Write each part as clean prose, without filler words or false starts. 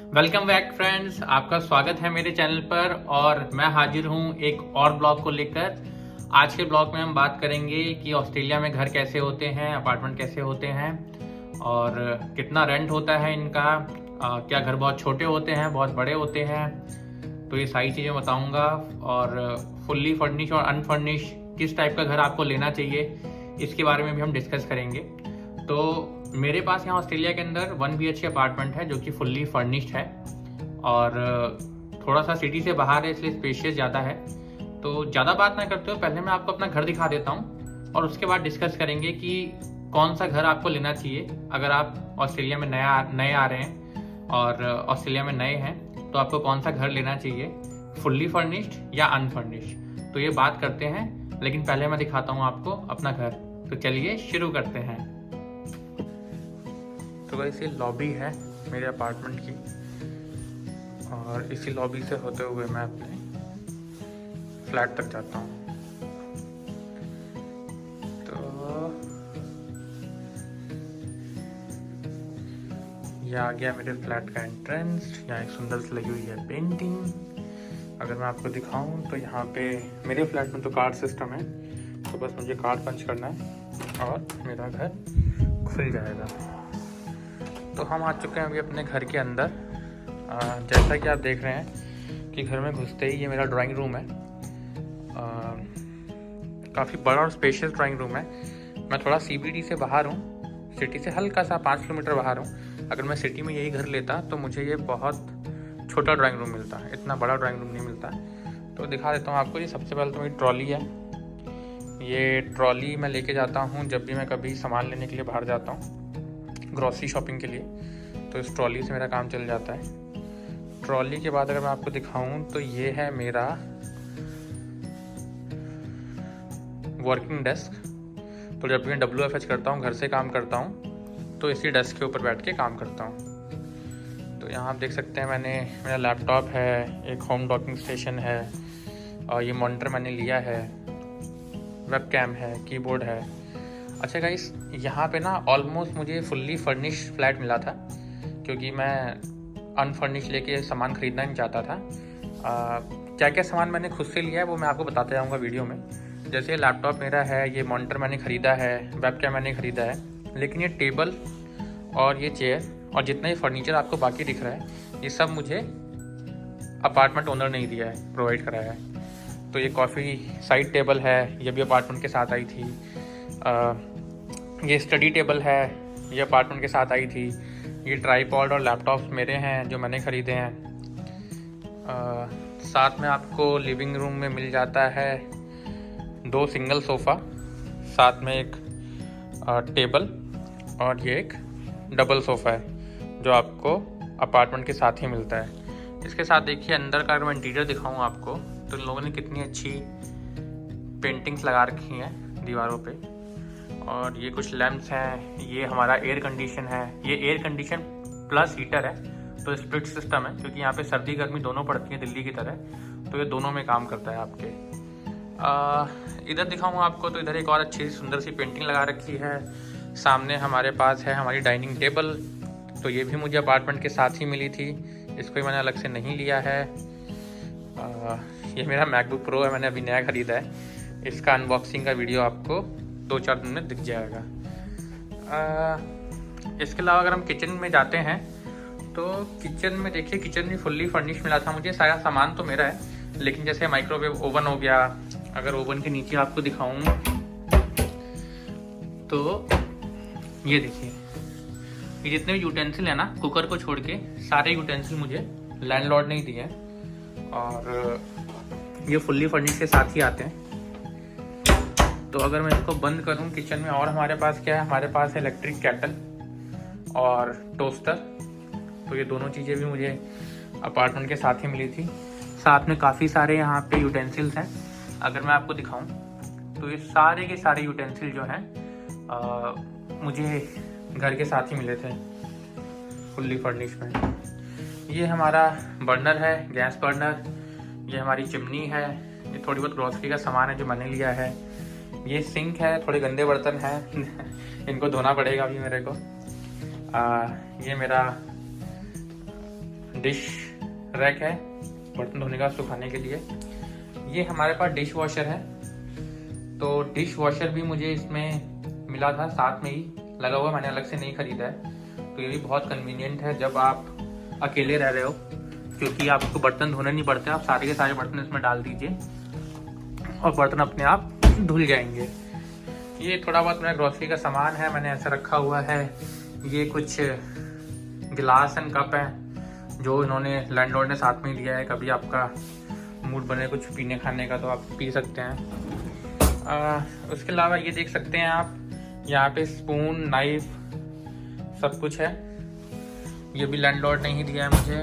Welcome back friends, आपका स्वागत है मेरे चैनल पर। और मैं हाजिर हूँ एक और ब्लॉग को लेकर। आज के ब्लॉग में हम बात करेंगे कि ऑस्ट्रेलिया में घर कैसे होते हैं, अपार्टमेंट कैसे होते हैं और कितना रेंट होता है इनका। क्या घर बहुत छोटे होते हैं, बहुत बड़े होते हैं, तो ये सारी चीज़ें बताऊँगा। और फुल्ली फर्निश और अनफर्निश किस टाइप का घर आपको लेना चाहिए, इसके बारे में भी हम डिस्कस करेंगे। तो मेरे पास यहाँ ऑस्ट्रेलिया के अंदर 1 BHK अपार्टमेंट है जो कि फुल्ली फर्निश्ड है और थोड़ा सा सिटी से बाहर है, इसलिए स्पेशियस ज़्यादा है। तो ज़्यादा बात ना करते हो, पहले मैं आपको अपना घर दिखा देता हूँ और उसके बाद डिस्कस करेंगे कि कौन सा घर आपको लेना चाहिए अगर आप ऑस्ट्रेलिया में नए आ रहे हैं और ऑस्ट्रेलिया में नए हैं, तो आपको कौन सा घर लेना चाहिए, फुल्ली फर्निश्ड या अनफर्निश्ड। तो ये बात करते हैं, लेकिन पहले मैं दिखाता हूँ आपको अपना घर। तो चलिए शुरू करते हैं। तो गाइस ये लॉबी है मेरे अपार्टमेंट की और इसी लॉबी से होते हुए मैं अपने फ्लैट तक जाता हूँ। तो ये आ गया मेरे फ्लैट का एंट्रेंस। यहाँ एक सुंदर सी लगी हुई है पेंटिंग। अगर मैं आपको दिखाऊं तो यहाँ पे मेरे फ्लैट में तो कार्ड सिस्टम है, तो बस मुझे कार्ड पंच करना है और मेरा घर खुल जाएगा। तो हम आ चुके हैं अभी अपने घर के अंदर। जैसा कि आप देख रहे हैं कि घर में घुसते ही ये मेरा ड्राइंग रूम है। काफ़ी बड़ा और स्पेशियस ड्राइंग रूम है। मैं थोड़ा CBD से बाहर हूँ, सिटी से हल्का सा 5 किलोमीटर बाहर हूँ। अगर मैं सिटी में यही घर लेता तो मुझे ये बहुत छोटा ड्राइंग रूम मिलता, इतना बड़ा ड्राइंग रूम नहीं मिलता। तो दिखा देता हूँ आपको। ये सबसे पहले तो मेरी ट्रॉली है। ये ट्रॉली मैं लेके जाता हूँ जब भी मैं कभी सामान लेने के लिए बाहर जाता हूँ, ग्रॉसरी शॉपिंग के लिए, तो इस ट्रॉली से मेरा काम चल जाता है। ट्रॉली के बाद अगर मैं आपको दिखाऊं तो ये है मेरा वर्किंग डेस्क। तो जब भी मैं WFH करता हूँ, घर से काम करता हूँ, तो इसी डेस्क के ऊपर बैठ के काम करता हूँ। तो यहाँ आप देख सकते हैं मेरा लैपटॉप है, एक होम डॉकिंग स्टेशन है और ये मॉनिटर मैंने लिया है, वेबकैम है, कीबोर्ड है। अच्छा गाइस, यहाँ पे ना ऑलमोस्ट मुझे फुल्ली फर्निश फ्लैट मिला था, क्योंकि मैं अनफर्निश लेके सामान ख़रीदना नहीं चाहता था। क्या क्या सामान मैंने खुद से लिया है वो मैं आपको बताते जाऊँगा वीडियो में। जैसे लैपटॉप मेरा है, ये मॉनिटर मैंने ख़रीदा है, वेबकैम मैंने ख़रीदा है, लेकिन ये टेबल और ये चेयर और जितना ही फर्नीचर आपको बाकी दिख रहा है, ये सब मुझे अपार्टमेंट ओनर नहीं दिया है, प्रोवाइड कराया है। तो ये कॉफ़ी साइड टेबल है, ये भी अपार्टमेंट के साथ आई थी। ये स्टडी टेबल है, ये अपार्टमेंट के साथ आई थी। ये ट्राईपॉड और लैपटॉप्स मेरे हैं जो मैंने ख़रीदे हैं। साथ में आपको लिविंग रूम में मिल जाता है 2 सिंगल सोफ़ा, साथ में एक टेबल और ये एक डबल सोफ़ा है जो आपको अपार्टमेंट के साथ ही मिलता है। इसके साथ देखिए अंदर का अगर मैं इंटीरियर दिखाऊँ आपको, तो इन लोगों ने कितनी अच्छी पेंटिंग्स लगा रखी हैं दीवारों पे। और ये कुछ लैंप्स हैं, ये हमारा एयर कंडीशन है। ये एयर कंडीशन प्लस हीटर है, तो स्प्लिट सिस्टम है, क्योंकि यहाँ पे सर्दी गर्मी दोनों पड़ती है दिल्ली की तरह, तो ये दोनों में काम करता है आपके। इधर दिखाऊँ आपको तो इधर एक और अच्छी सुंदर सी पेंटिंग लगा रखी है। सामने हमारे पास है हमारी डाइनिंग टेबल, तो ये भी मुझे अपार्टमेंट के साथ ही मिली थी, इसको मैंने अलग से नहीं लिया है। ये मेरा मैकबुक प्रो है, मैंने अभी नया ख़रीदा है। इसका अनबॉक्सिंग का वीडियो आपको 2-4 दिन में दिख जाएगा। इसके अलावा अगर हम किचन में जाते हैं तो किचन में देखिए, किचन भी फुल्ली फर्निश मिला था मुझे। सारा सामान तो मेरा है, लेकिन जैसे माइक्रोवेव ओवन हो गया, अगर ओवन के नीचे आपको दिखाऊं तो ये देखिए, ये जितने भी यूटेंसिल है ना, कुकर को छोड़ के सारे यूटेंसिल मुझे लैंडलॉर्ड ने ही दिए हैं और ये फुल्ली फर्निश के साथ ही आते हैं। तो अगर मैं इसको बंद करूं किचन में, और हमारे पास क्या है, हमारे पास है इलेक्ट्रिक केटल और टोस्टर। तो ये दोनों चीज़ें भी मुझे अपार्टमेंट के साथ ही मिली थी। साथ में काफ़ी सारे यहाँ पे यूटेंसिल्स हैं। अगर मैं आपको दिखाऊं तो ये सारे के सारे यूटेंसिल जो हैं मुझे घर के साथ ही मिले थे फुल्ली फर्निश में। ये हमारा बर्नर है, गैस बर्नर। ये हमारी चिमनी है। ये थोड़ी बहुत ग्रॉसरी का सामान है जो मैंने लिया है। ये सिंक है, थोड़े गंदे बर्तन हैं इनको धोना पड़ेगा अभी मेरे को। ये मेरा डिश रैक है बर्तन धोने का सुखाने के लिए। ये हमारे पास डिश वॉशर है, तो डिश वॉशर भी मुझे इसमें मिला था, साथ में ही लगा हुआ, मैंने अलग से नहीं खरीदा है। तो ये भी बहुत कन्वीनियंट है जब आप अकेले रह रहे हो, क्योंकि आपको बर्तन धोने नहीं पड़ते, आप सारे के सारे बर्तन इसमें डाल दीजिए और बर्तन अपने आप धुल जाएंगे। ये थोड़ा बहुत मेरा ग्रोसरी का सामान है, मैंने ऐसा रखा हुआ है। ये कुछ गिलास एंड कप है जो इन्होंने लैंडलॉर्ड ने साथ में दिया है, कभी आपका मूड बने कुछ पीने खाने का तो आप पी सकते हैं। उसके अलावा ये देख सकते हैं आप, यहाँ पे स्पून, नाइफ सब कुछ है, ये भी लैंडलॉर्ड ने ही दिया है मुझे।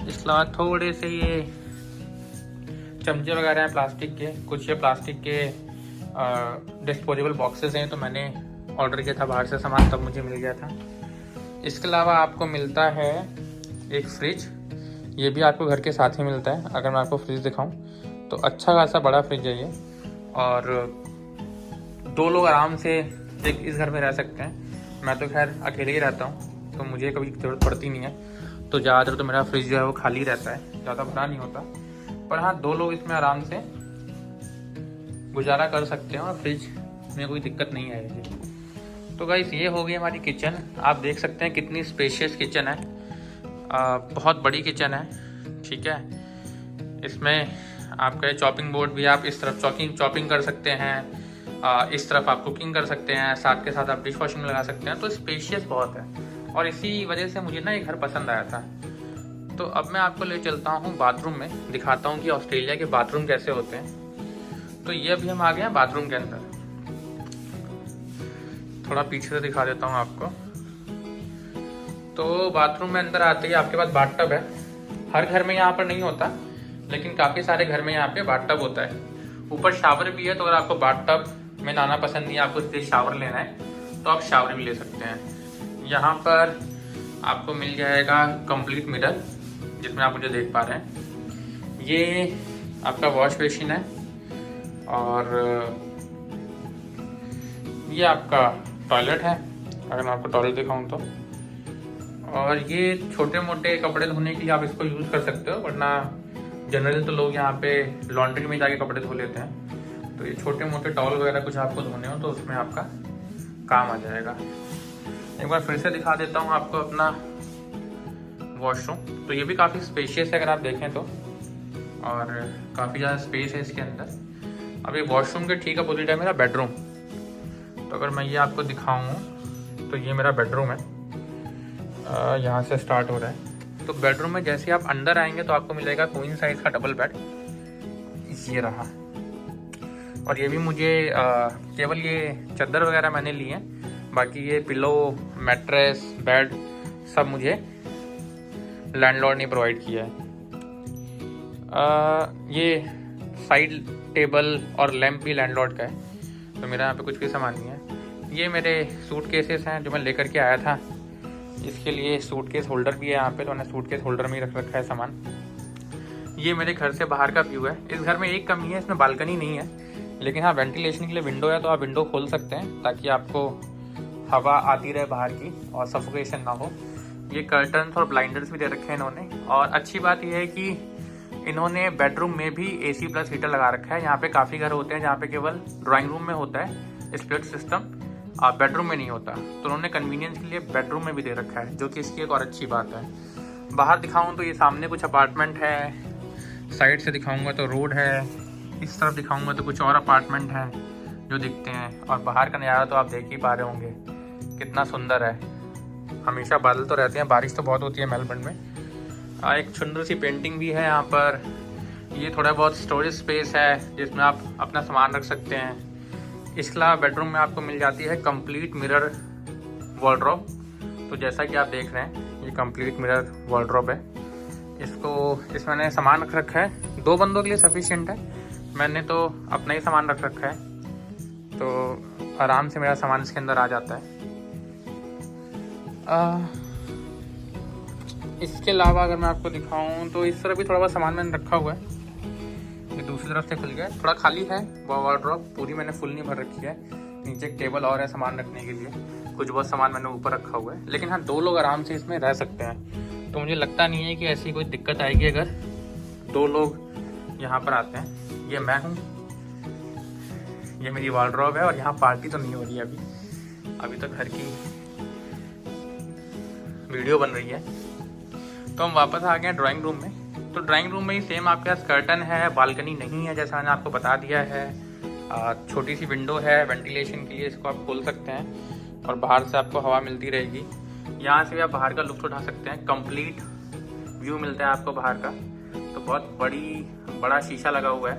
इसके अलावा थोड़े से ये चमचे वगैरह हैं प्लास्टिक के, कुछ ये प्लास्टिक के डिस्पोजेबल बॉक्सेस हैं, तो मैंने ऑर्डर किया था बाहर से सामान, तब मुझे मिल गया था। इसके अलावा आपको मिलता है एक फ्रिज, ये भी आपको घर के साथ ही मिलता है। अगर मैं आपको फ्रिज दिखाऊं तो अच्छा खासा बड़ा फ्रिज है ये, और 2 लोग आराम से एक इस घर में रह सकते हैं। मैं तो खैर अकेले ही रहता हूँ, तो मुझे कभी ज़रूरत पड़ती नहीं है, तो ज़्यादातर तो मेरा फ्रिज जो है वो खाली रहता है, ज़्यादा भरा नहीं होता। पर हाँ, 2 लोग इसमें आराम से गुजारा कर सकते हैं और फ्रिज में कोई दिक्कत नहीं आएगी। तो गाइस, ये हो गई हमारी किचन। आप देख सकते हैं कितनी स्पेशियस किचन है, बहुत बड़ी किचन है, ठीक है। इसमें आपका चॉपिंग बोर्ड भी, आप इस तरफ चॉपिंग कर सकते हैं, इस तरफ आप कुकिंग कर सकते हैं, साथ के साथ आप डिश वॉशिंग लगा सकते हैं। तो स्पेशियस बहुत है और इसी वजह से मुझे ना ये घर पसंद आया था। तो अब मैं आपको ले चलता हूँ बाथरूम में, दिखाता हूँ कि ऑस्ट्रेलिया के बाथरूम कैसे होते हैं। तो ये अभी हम आ गए हैं बाथरूम के अंदर, थोड़ा पीछे से दिखा देता हूँ आपको। तो बाथरूम में अंदर आते ही आपके पास बाथटब है। हर घर में यहाँ पर नहीं होता, लेकिन काफ़ी सारे घर में यहाँ पे बाथटब होता है। ऊपर शावर भी है, तो अगर आपको बाथटब में नहाना पसंद नहीं है, आपको सीधे शावर लेना है, तो आप शावर भी ले सकते हैं। यहाँ पर आपको मिल जाएगा कंप्लीट मिरर, जिसमें आप मुझे देख पा रहे हैं। ये आपका वॉश बेसिन है, और ये आपका टॉयलेट है, अगर मैं आपको टॉयलेट दिखाऊं तो। और ये छोटे मोटे कपड़े धोने के लिए आप इसको यूज़ कर सकते हो, वरना जनरली तो लोग यहाँ पे लॉन्ड्री में जाके कपड़े धो लेते हैं। तो ये छोटे मोटे टॉवल वगैरह कुछ आपको धोने हो तो उसमें आपका काम आ जाएगा। एक बार फिर से दिखा देता हूँ आपको अपना वॉशरूम। तो ये भी काफ़ी स्पेशियस है अगर आप देखें तो, और काफ़ी ज़्यादा स्पेस है इसके अंदर। अब ये वॉशरूम के ठीक अपोजिट है मेरा बेडरूम। तो अगर मैं ये आपको दिखाऊँ तो ये मेरा बेडरूम है, यहाँ से स्टार्ट हो रहा है। तो बेडरूम में जैसे आप अंदर आएंगे तो आपको मिलेगा क्वीन साइज का डबल बेड, ये रहा। और ये भी मुझे केवल ये चादर वगैरह मैंने ली है, बाकी ये पिलो, मैट्रेस, बेड सब मुझे लैंडलॉर्ड ने प्रोवाइड किया है। ये साइड टेबल और लैंप भी लैंडलॉर्ड का है, तो मेरा यहाँ पे कुछ भी सामान नहीं है। ये मेरे सूट केसेस हैं जो मैं लेकर के आया था, इसके लिए सूटकेस होल्डर भी है यहाँ पे, तो मैंने सूटकेस होल्डर में ही रख रखा है सामान। ये मेरे घर से बाहर का व्यू है। इस घर में एक कमी है, इसमें बालकनी नहीं है, लेकिन हाँ वेंटिलेशन के लिए विंडो है, तो आप विंडो खोल सकते हैं ताकि आपको हवा आती रहे बाहर की और सफोकेशन ना हो। ये कर्टन्स और ब्लाइंडर्स भी दे रखे हैं इन्होंने। और अच्छी बात यह है कि इन्होंने बेडरूम में भी AC प्लस हीटर लगा रखा है। यहाँ पे काफ़ी घर होते हैं जहाँ पे केवल ड्राइंग रूम में होता है स्प्लिट सिस्टम, बेडरूम में नहीं होता, तो उन्होंने कन्वीनियंस के लिए बेडरूम में भी दे रखा है, जो कि इसकी एक और अच्छी बात है। बाहर दिखाऊं तो ये सामने कुछ अपार्टमेंट है, साइड से दिखाऊंगा तो रोड है, इस तरफ दिखाऊंगा तो कुछ और अपार्टमेंट हैं जो दिखते हैं। और बाहर का नज़ारा तो आप देख ही पा रहे होंगे कितना सुंदर है। हमेशा बादल तो रहते हैं, बारिश तो बहुत होती है मेलबर्न में। एक सुंदर सी पेंटिंग भी है यहाँ पर। ये थोड़ा बहुत स्टोरेज स्पेस है जिसमें आप अपना सामान रख सकते हैं। इसके अलावा बेडरूम में आपको मिल जाती है कंप्लीट मिरर वार्डरोब। तो जैसा कि आप देख रहे हैं ये कंप्लीट मिरर वार्डरोब है। इसमें मैंने सामान रख रखा है, 2 बंदों के लिए सफिशिएंट है। मैंने तो अपना ही सामान रख रखा है, तो आराम से मेरा सामान इसके अंदर आ जाता है। इसके अलावा अगर मैं आपको दिखाऊं तो इस तरह भी थोड़ा बहुत सामान मैंने रखा हुआ है। ये दूसरी तरफ से खुल गया, थोड़ा खाली है वो वार्डरोब, पूरी मैंने फुल नहीं भर रखी है। नीचे एक टेबल और है सामान रखने के लिए, कुछ बहुत सामान मैंने ऊपर रखा हुआ है। लेकिन हाँ 2 लोग आराम से इसमें रह सकते हैं, तो मुझे लगता नहीं है कि ऐसी कोई दिक्कत आएगी अगर 2 लोग यहाँ पर आते हैं। ये मैं हूँ, ये मेरी वार्डरोब है और यहाँ पार्टी तो नहीं हो रही है अभी तो घर की वीडियो बन रही है। तो हम वापस आ गए हैं ड्राइंग रूम में। तो ड्राइंग रूम में ही सेम आपके पास कर्टन है, बालकनी नहीं है जैसा मैंने आपको बता दिया है। छोटी सी विंडो है वेंटिलेशन के लिए, इसको आप खोल सकते हैं और बाहर से आपको हवा मिलती रहेगी। यहाँ से भी आप बाहर का लुत्फ उठा सकते हैं, कंप्लीट व्यू मिलता है आपको बाहर का। तो बहुत बड़ा शीशा लगा हुआ है,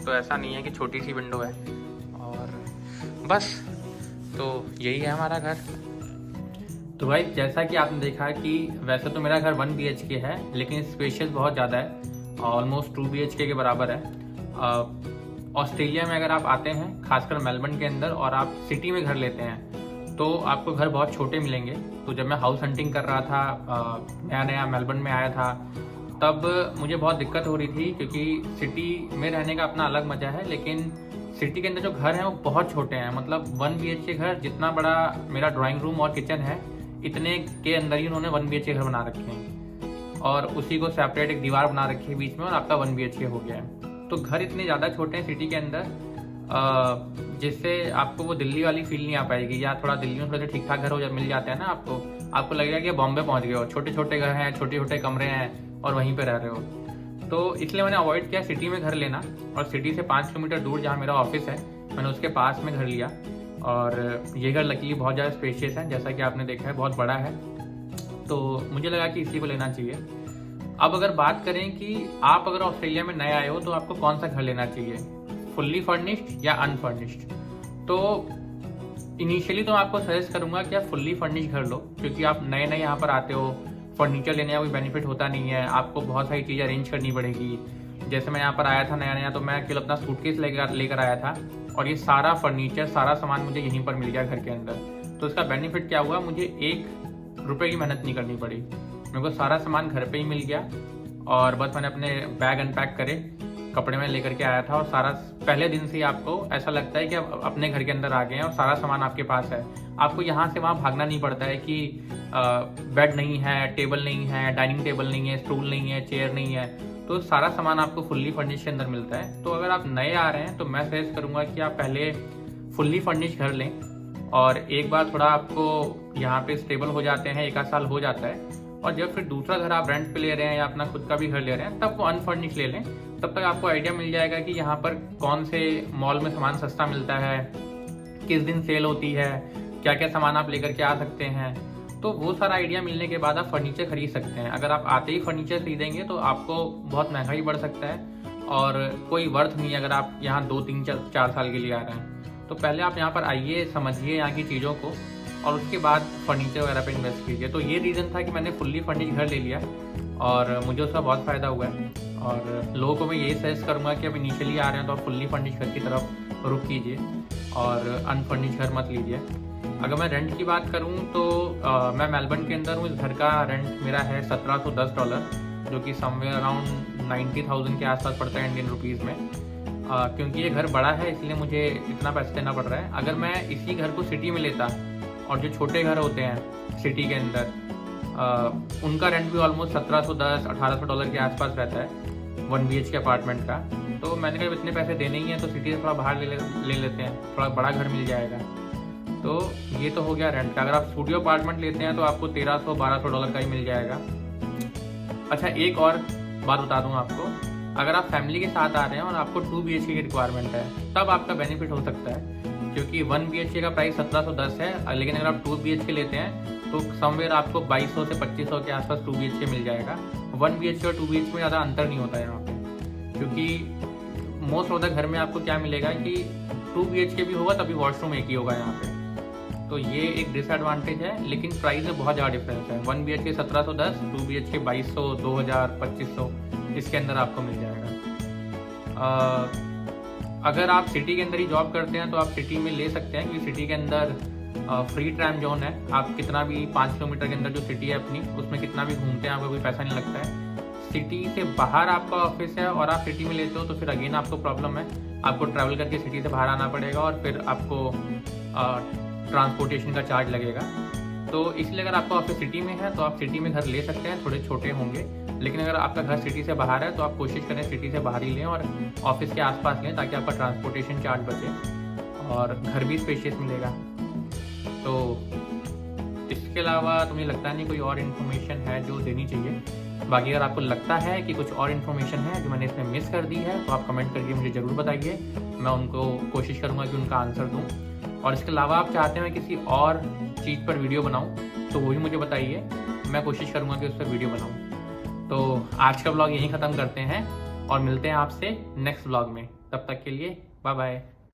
तो ऐसा नहीं है कि छोटी सी विंडो है। और बस तो यही है हमारा घर। तो भाई जैसा कि आपने देखा कि वैसे तो मेरा घर 1 BHK है, लेकिन स्पेशियस बहुत ज़्यादा है, ऑलमोस्ट 2 BHK के बराबर है। ऑस्ट्रेलिया में अगर आप आते हैं, खासकर मेलबर्न के अंदर, और आप सिटी में घर लेते हैं तो आपको घर बहुत छोटे मिलेंगे। तो जब मैं हाउस हंटिंग कर रहा था, नया मेलबर्न में आया था, तब मुझे बहुत दिक्कत हो रही थी, क्योंकि सिटी में रहने का अपना अलग मज़ा है, लेकिन सिटी के अंदर जो घर हैं वो बहुत छोटे हैं। मतलब 1 BHK घर, जितना बड़ा मेरा ड्राइंग रूम और किचन है, इतने के अंदर ही उन्होंने 1 BHK घर बना रखे हैं, और उसी को सेपरेट एक दीवार बना रखी है बीच में, और आपका 1 BHK हो गया है। तो घर इतने ज़्यादा छोटे हैं सिटी के अंदर, जिससे आपको वो दिल्ली वाली फील नहीं आ पाएगी। या थोड़ा दिल्ली में थोड़े से ठीक ठाक घर हो मिल जाते हैं ना, आपको लगेगा कि बॉम्बे पहुंच गए हो, छोटे छोटे घर हैं, छोटे छोटे कमरे हैं और वहीं पे रह रहे हो। तो इसलिए मैंने अवॉइड किया सिटी में घर लेना, और सिटी से 5 किलोमीटर दूर जहाँ मेरा ऑफिस है, मैंने उसके पास में घर लिया। और ये घर लकीली बहुत ज़्यादा स्पेशियस है, जैसा कि आपने देखा है, बहुत बड़ा है। तो मुझे लगा कि इसी को लेना चाहिए। अब अगर बात करें कि आप अगर ऑस्ट्रेलिया में नए आए हो तो आपको कौन सा घर लेना चाहिए, फुल्ली फर्निश्ड या अनफर्निश्ड। तो इनिशियली तो मैं आपको सजेस्ट करूंगा कि आप फुल्ली फर्निश्ड घर लो, क्योंकि आप नए यहाँ पर आते हो, फर्नीचर लेने का कोई बेनिफिट होता नहीं है, आपको बहुत सारी चीज़ें अरेंज करनी पड़ेगी। जैसे मैं यहाँ पर आया था नया, तो मैं केवल अपना सूटकेस लेकर आया था, और ये सारा फर्नीचर, सारा सामान मुझे यहीं पर मिल गया घर के अंदर। तो इसका बेनिफिट क्या हुआ, मुझे 1 रुपये की मेहनत नहीं करनी पड़ी, मेरे को सारा सामान घर पे ही मिल गया। और बस मैंने अपने बैग अनपैक करे, कपड़े में लेकर के आया था, और सारा पहले दिन से ही आपको ऐसा लगता है कि आप अपने घर के अंदर आ गए हैं और सारा सामान आपके पास है। आपको यहाँ से वहाँ भागना नहीं पड़ता है कि बेड नहीं है, टेबल नहीं है, डाइनिंग टेबल नहीं है, स्टूल नहीं है, चेयर नहीं है। तो सारा सामान आपको फुल्ली फर्निश के अंदर मिलता है। तो अगर आप नए आ रहे हैं तो मैं सजेस्ट करूँगा कि आप पहले फुल्ली फर्निश घर लें, और एक बार थोड़ा आपको यहाँ पे स्टेबल हो जाते हैं, 1 आध साल हो जाता है, और जब फिर दूसरा घर आप रेंट पे ले रहे हैं या अपना खुद का भी घर ले रहे हैं, तब वो अनफर्निश ले लें। तब तक आपको आइडिया मिल जाएगा कि यहाँ पर कौन से मॉल में सामान सस्ता मिलता है, किस दिन सेल होती है, क्या क्या सामान आप लेकर के आ सकते हैं। तो वो सारा आइडिया मिलने के बाद आप फर्नीचर खरीद सकते हैं। अगर आप आते ही फर्नीचर खरीदेंगे तो आपको बहुत महंगा ही बढ़ सकता है, और कोई वर्थ नहीं है अगर आप यहाँ 2, 3, 4 साल के लिए आ रहे हैं। तो पहले आप यहाँ पर आइए, समझिए यहाँ की चीज़ों को, और उसके बाद फर्नीचर वगैरह पे इन्वेस्ट कीजिए। तो ये रीज़न था कि मैंने फुल्ली फर्निश घर ले लिया, और मुझे उसका बहुत फ़ायदा हुआ है। और लोगों को मैं यही सजेस्ट करूँगा कि अब इनिशियली आ रहे हैं तो आप फुल्ली फर्निश घर की तरफ रुख कीजिए, और अनफर्निश घर मत लीजिए। अगर मैं रेंट की बात करूँ तो मैं मेलबर्न के अंदर हूँ, इस घर का रेंट मेरा है $1710, जो कि समवेयर अराउंड 90,000 के आसपास पड़ता है इंडियन रुपीज़ में। क्योंकि ये घर बड़ा है इसलिए मुझे इतना पैसा देना पड़ रहा है। अगर मैं इसी घर को सिटी में लेता, और जो छोटे घर होते हैं सिटी के अंदर, उनका रेंट भी ऑलमोस्ट $1710-1800 के आसपास रहता है 1 BHK अपार्टमेंट का। तो मैंने कहा इतने पैसे देने ही हैं तो सिटी से थोड़ा बाहर ले लेते हैं, थोड़ा बड़ा घर मिल जाएगा। तो ये तो हो गया रेंट का। अगर आप स्टूडियो अपार्टमेंट लेते हैं तो आपको $1300-1200 का ही मिल जाएगा। अच्छा, एक और बात बता दूं आपको, अगर आप फैमिली के साथ आ रहे हैं और आपको 2 BHK की रिक्वायरमेंट है, तब आपका बेनिफिट हो सकता है, क्योंकि 1 BHK का प्राइस 1710 है, लेकिन अगर आप 2 BHK लेते हैं तो समवेयर आपको 2200 से 2500 के आसपास 2 BHK मिल जाएगा। 1 BHK और 2 BHK में ज़्यादा अंतर नहीं होता है यहाँ पे, क्योंकि मोस्ट ऑफ द घर में आपको क्या मिलेगा कि 2 BHK भी होगा तभी वॉशरूम एक ही होगा यहाँ पे। तो ये एक डिसएडवांटेज है, लेकिन प्राइस में बहुत ज़्यादा डिफरेंस है। 1 BHK 1710, 2 BHK 2200, 2000, 2500 इसके अंदर आपको मिल जाएगा। अगर आप सिटी के अंदर ही जॉब करते हैं तो आप सिटी में ले सकते हैं, क्योंकि सिटी के अंदर फ्री ट्राम जोन है। आप कितना भी 5 किलोमीटर के अंदर जो सिटी है अपनी, उसमें कितना भी घूमते हैं आपको कोई पैसा नहीं लगता है। सिटी से बाहर आपका ऑफिस है और आप सिटी में लेते हो तो फिर अगेन आपको प्रॉब्लम है, आपको ट्रैवल करके सिटी से बाहर आना पड़ेगा और फिर आपको ट्रांसपोर्टेशन का चार्ज लगेगा। तो इसलिए अगर आपका ऑफिस सिटी में है तो आप सिटी में घर ले सकते हैं, थोड़े छोटे होंगे। लेकिन अगर आपका घर सिटी से बाहर है तो आप कोशिश करें सिटी से बाहर ही लें और ऑफिस के आसपास लें, ताकि आपका ट्रांसपोर्टेशन चार्ज बचे और घर भी स्पेशियस मिलेगा। तो इसके अलावा तो मुझे लगता नहीं कोई और इन्फॉर्मेशन है जो देनी चाहिए। बाकी अगर आपको लगता है कि कुछ और इन्फॉर्मेशन है जो मैंने इसमें मिस कर दी है तो आप कमेंट करके मुझे ज़रूर बताइए, मैं उनको कोशिश करूँगा कि उनका आंसर दूँ। और इसके अलावा आप चाहते हैं मैं किसी और चीज़ पर वीडियो बनाऊँ तो वो भी मुझे बताइए, मैं कोशिश करूँगा कि उस पर वीडियो बनाऊँ। तो आज का ब्लॉग यहीं ख़त्म करते हैं और मिलते हैं आपसे नेक्स्ट ब्लॉग में। तब तक के लिए बाय बाय।